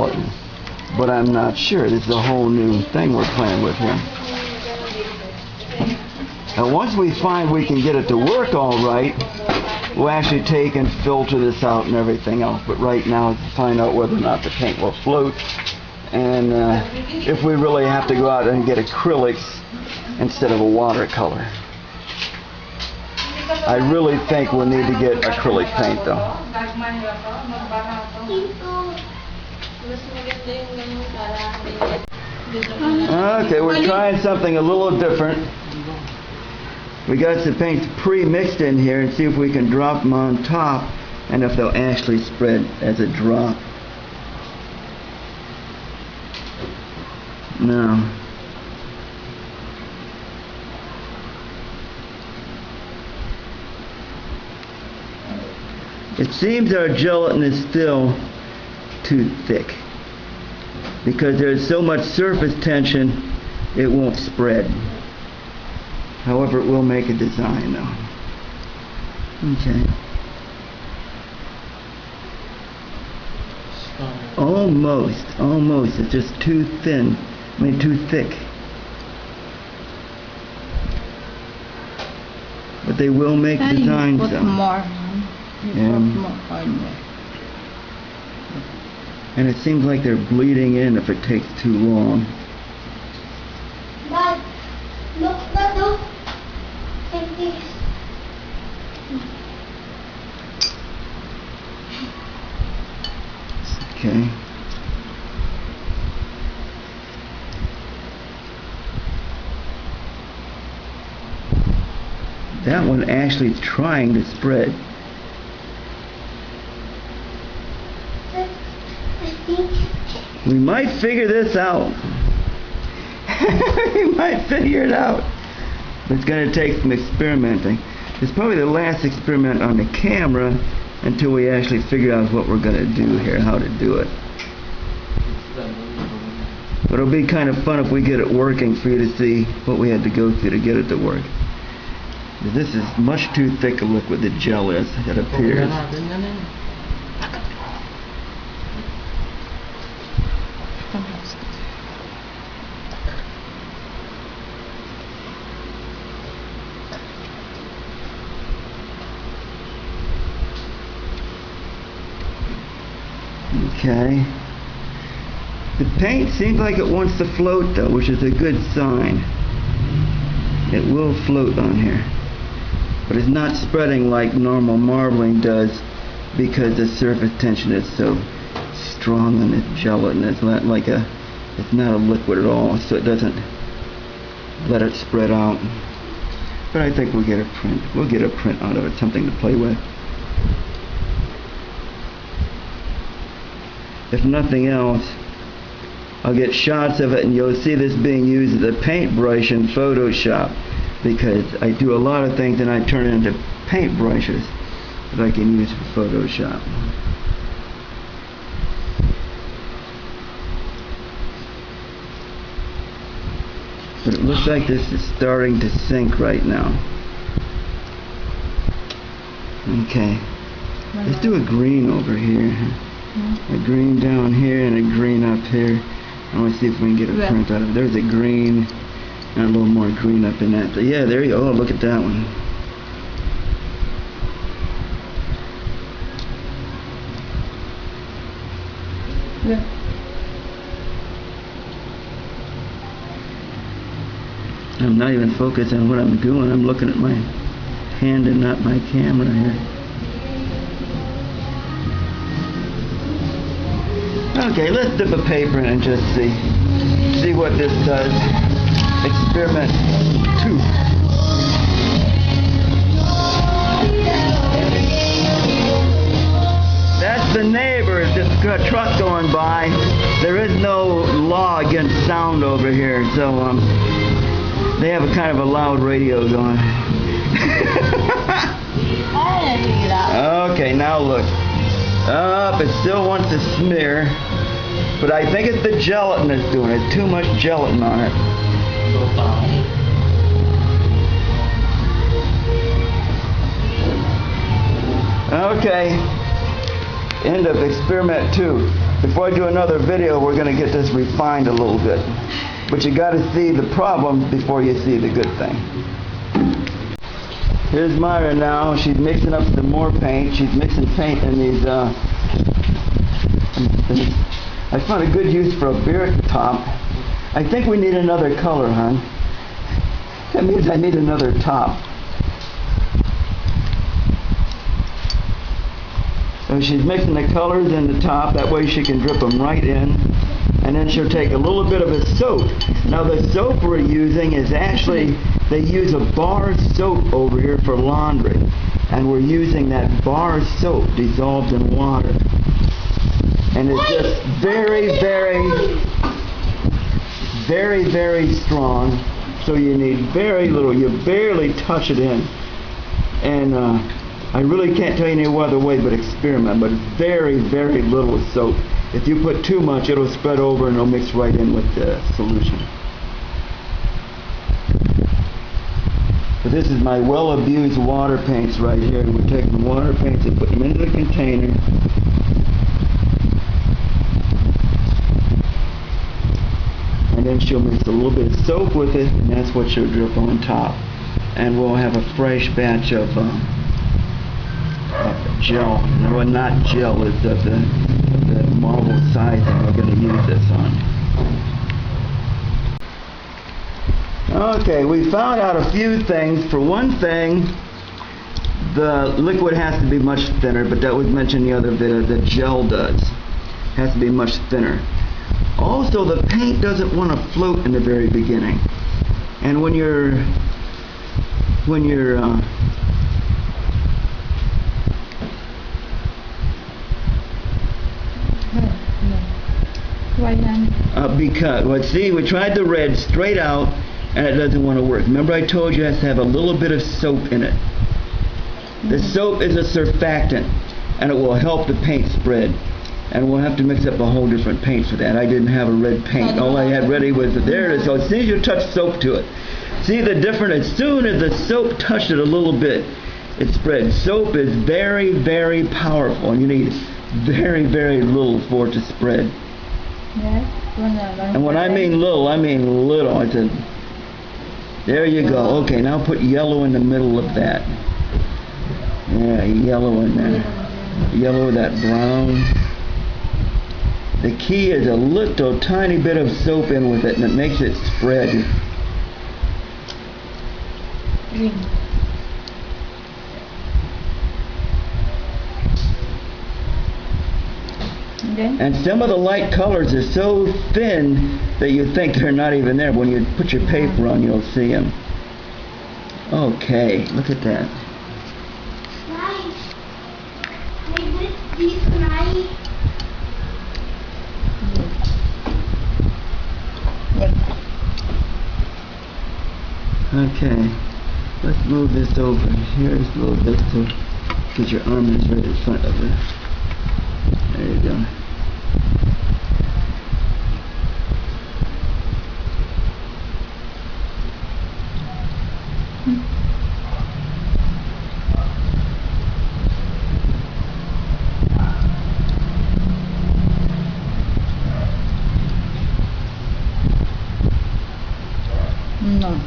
gelatin. But I'm not sure. This is a whole new thing we're playing with here. Now once we find we can get it to work all right, we'll actually take and filter this out and everything else. But right now, to find out whether or not the paint will float, and if we really have to go out and get acrylics instead of a watercolor. I really think we'll need to get acrylic paint though. Okay, we're trying something a little different. We got some paints pre-mixed in here and see if we can drop them on top and if they'll actually spread as a drop. No. It seems our gelatin is still too thick because there's so much surface tension it won't spread. However, it will make a design though. Okay. Almost. It's just too thin. I mean, too thick. But they will make designs though. More. And it seems like they're bleeding in if it takes too long. Dad, look. Take this. Okay. That one actually is trying to spread. I think We might figure this out. We might figure it out. But it's going to take some experimenting. It's probably the last experiment on the camera until we actually figure out what we're going to do here, how to do it. But it'll be kind of fun if we get it working for you to see what we had to go through to get it to work. This is much too thick a liquid, the gel is, it appears. Okay. The paint seems like it wants to float though, which is a good sign. It will float on here. But it's not spreading like normal marbling does because the surface tension is so strong on the gelatin. It's not like it's not a liquid at all, so it doesn't let it spread out. But I think we'll get a print. We'll get a print out of it, something to play with. If nothing else, I'll get shots of it and you'll see this being used as a paintbrush in Photoshop, because I do a lot of things and I turn it into paintbrushes that I can use for Photoshop. But it looks like this is starting to sink right now. Okay, let's do a green over here. A green down here and a green up here. I want to see if we can get a print out of it. There's a green and a little more green up in that. Yeah, there you go. Oh, look at that one. Yeah. I'm not even focused on what I'm doing. I'm looking at my hand and not my camera here. Okay, let's dip a paper in and just see what this does. Experiment 2. That's the neighbors. Just a truck going by. There is no law against sound over here, so they have a kind of a loud radio going. Okay, now look. It still wants to smear, but I think it's the gelatin that's doing it. Too much gelatin on it. Okay, end of experiment 2. before I do another video, we're going to get this refined a little bit. But you got to see the problem before you see the good thing. Here's Myra now. She's mixing up some more paint. She's mixing paint in these. I found a good use for a beer top. I think we need another color, hon. That means I need another top. So she's mixing the colors in the top. That way she can drip them right in. And then she'll take a little bit of a soap. Now the soap we're using is actually, they use a bar soap over here for laundry. And we're using that bar soap dissolved in water. And it's just very, very strong. So you need very little. You barely touch it in. And I really can't tell you any other way but experiment. But very, very little soap. If you put too much, it'll spread over and it'll mix right in with the solution. So this is my well-abused water paints right here. And we're taking the water paints and putting them into the container. And then she'll mix a little bit of soap with it, and that's what she'll drip on top. And we'll have a fresh batch of gel. No, not gel, it's of the marble sizing we're going to use this on. Okay, we found out a few things. For one thing, the liquid has to be much thinner, but that was mentioned the other video. The gel does. Has to be much thinner. Also, the paint doesn't want to float in the very beginning. And when you're because, well, see, we tried the red straight out, and it doesn't want to work. Remember I told you it has to have a little bit of soap in it. The soap is a surfactant, and it will help the paint spread. And we'll have to mix up a whole different paint for that. I didn't have a red paint. All I had ready was, there it is. So as soon as you touch soap to it, see the difference? As soon as the soap touched it a little bit, it spread. Soap is very, very powerful, and you need very, very little for it to spread. And when I mean little, I mean little. I said, there you go. Okay, now put yellow in the middle of that. Yeah, yellow in there. Yellow with that brown. The key is a little tiny bit of soap in with it, and it makes it spread. Green. Okay. And some of the light colors are so thin that you think they're not even there. When you put your paper on, you'll see them. Okay, look at that. Nice. These nice. Okay, let's move this over. Here's a little bit to get your arm is right in front of it. There you go. No.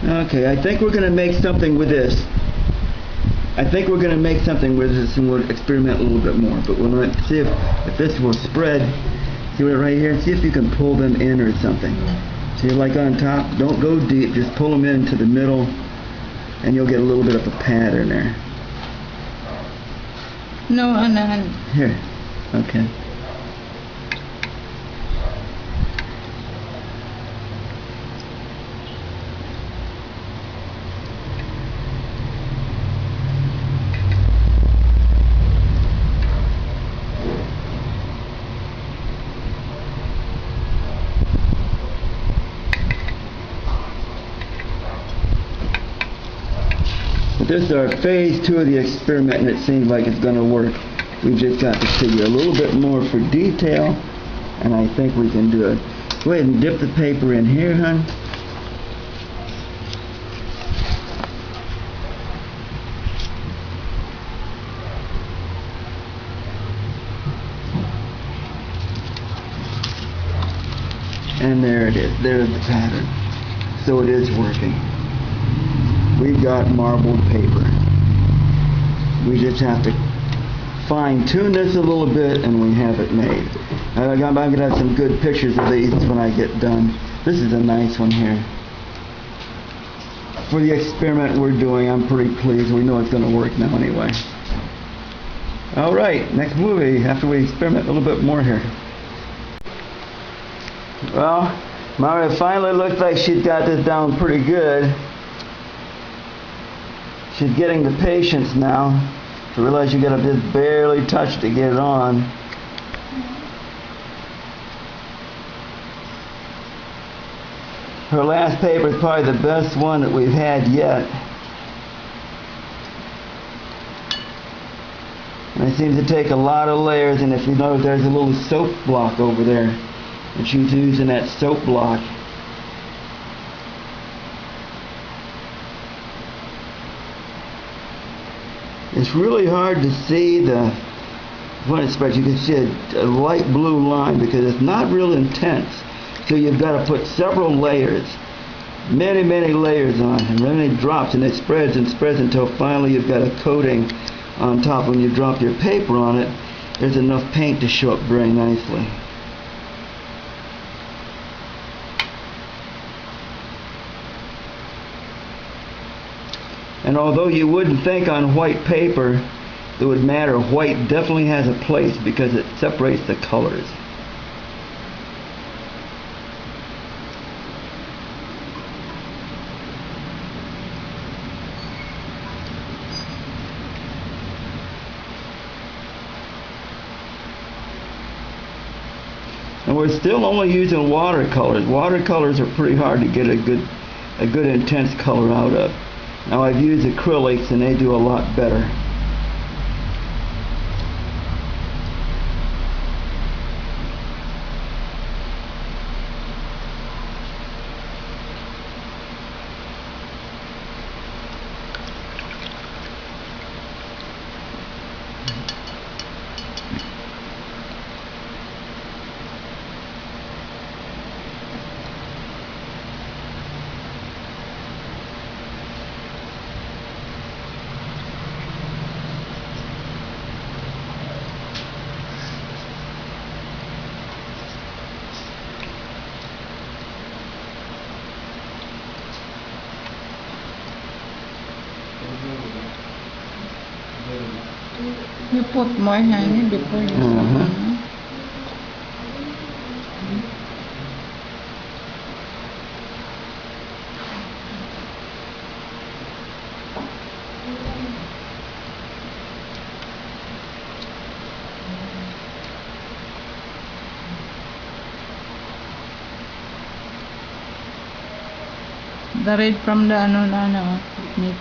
Okay, I think we're going to make something with this. I think we're going to make something with this, and we'll experiment a little bit more. But we'll see if this will spread. See what right here? See if you can pull them in or something. See, like on top, don't go deep. Just pull them into the middle, and you'll get a little bit of a pattern there. No, Here. Okay. This is our phase 2 of the experiment, and it seems like it's going to work. We've just got to figure a little bit more for detail, and I think we can do it. Go ahead and dip the paper in here, hon. And there it is. There's the pattern. So it is working. We've got marbled paper. We just have to fine-tune this a little bit and we have it made. I'm going to have some good pictures of these when I get done. This is a nice one here. For the experiment we're doing, I'm pretty pleased. We know it's going to work now anyway. Alright, next movie after we experiment a little bit more here. Well, Maria finally looks like she's got this down pretty good. She's getting the patience now to realize you got to just barely touch to get it on. Her last paper is probably the best one that we've had yet. And it seems to take a lot of layers, and if you notice there's a little soap block over there. And she's using that soap block. It's really hard to see when it's spread. You can see a light blue line because it's not real intense. So you've got to put several layers, many layers on, and then it drops and it spreads and spreads until finally you've got a coating on top. When you drop your paper on it, there's enough paint to show up very nicely. And although you wouldn't think on white paper it would matter, white definitely has a place because it separates the colors. And we're still only using watercolors. Watercolors are pretty hard to get a good intense color out of. Now I've used acrylics and they do a lot better. You put more honey before you the red from the mix.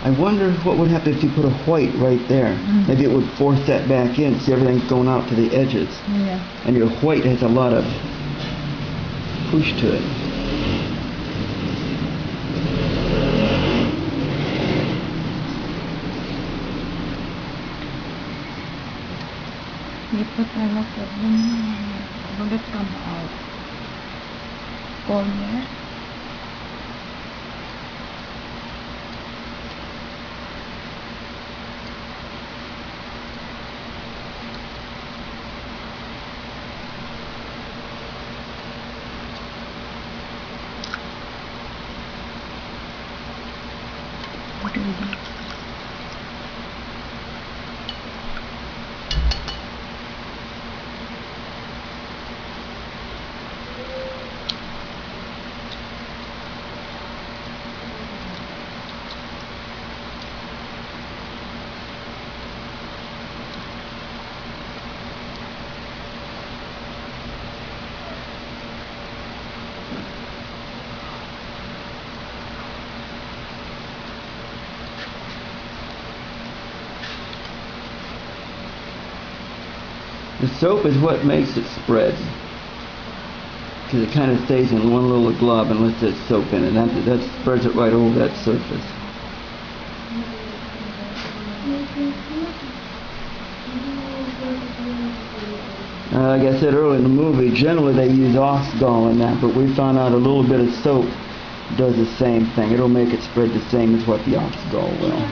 I wonder what would happen if you put a white right there. Maybe it would force that back in, see everything's going out to the edges. Yeah. And your white has a lot of push to it. You put a lot of them, will it come out? Corner. The soap is what makes it spread, because it kind of stays in one little glob unless there's soap in it. That spreads it right over that surface. Like I said earlier in the movie, generally they use oxgall in that, but we found out a little bit of soap does the same thing. It'll make it spread the same as what the oxgall will.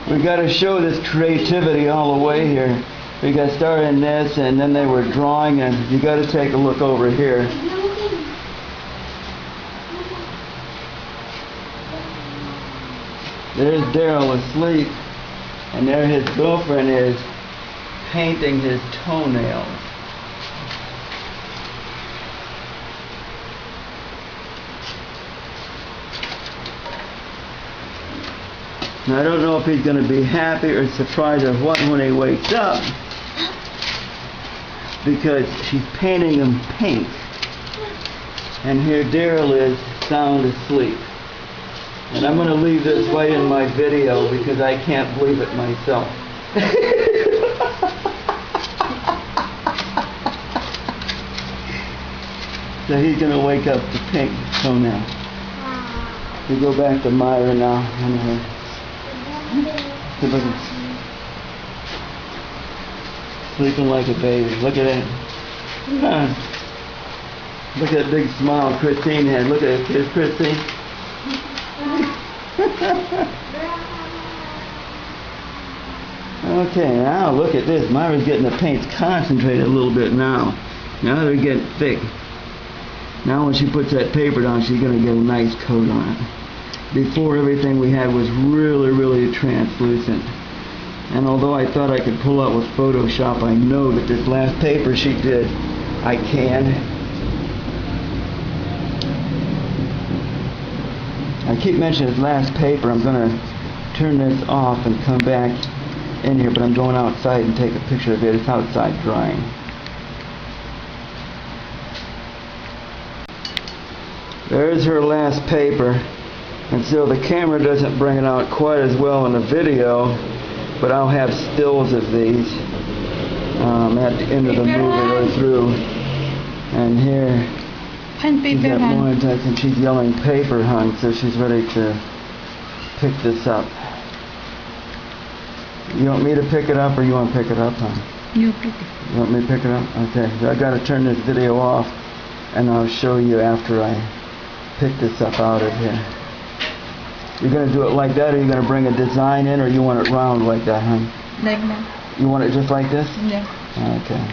We got to show this creativity all the way here. We got started in this, and then they were drawing, and you got to take a look over here. There's Daryl asleep, and there his girlfriend is painting his toenails. Now, I don't know if he's going to be happy or surprised or what when he wakes up, because she's painting him pink. And here Daryl is sound asleep. And I'm going to leave this right in my video because I can't believe it myself. So he's going to wake up to pink toenail. We go back to Myra now. Sleeping like a baby. Look at it. Look at that big smile Christine had. Look at it. Here's Christine. Okay, now look at this. Myra's getting the paints concentrated a little bit now. Now they're getting thick. Now when she puts that paper down, she's going to get a nice coat on it. Before, everything we had was really, really translucent. And although I thought I could pull out with Photoshop, I know that this last paper she did, I can. I keep mentioning this last paper. I'm going to turn this off and come back in here, but I'm going outside and take a picture of it. It's outside drying. There's her last paper. And so the camera doesn't bring it out quite as well in the video, but I'll have stills of these at the end of the movie right through. And here she's got more intense, and she's yelling paper, hon, so she's ready to pick this up. You want me to pick it up or you want to pick it up, hon? You pick it. You want me to pick it up? Okay, so I got to turn this video off, and I'll show you after I pick this up out of here. You're going to do it like that, or you're going to bring a design in, or you want it round like that, huh? Like that. You want it just like this? Yeah. Okay.